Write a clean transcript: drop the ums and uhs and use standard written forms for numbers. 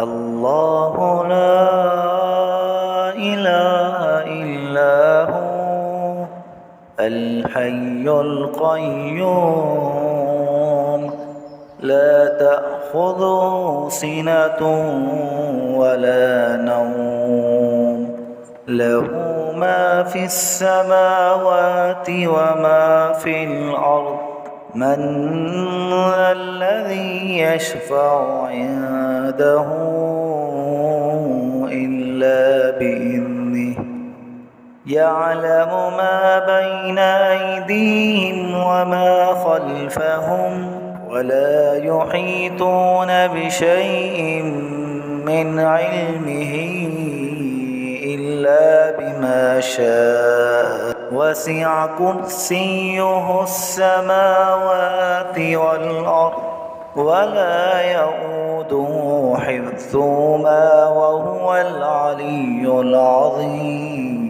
الله لا إله إلا هو الحي القيوم لا تأخذه سنة ولا نوم له ما في السماوات وما في الأرض من ذا الذي يشفع عنده إلا بإذنه يعلم ما بين أيديهم وما خلفهم ولا يحيطون بشيء من علمه إلا بما شاء وسع كرسيه السماوات والأرض ولا يئوده حفظهما وهو العلي العظيم.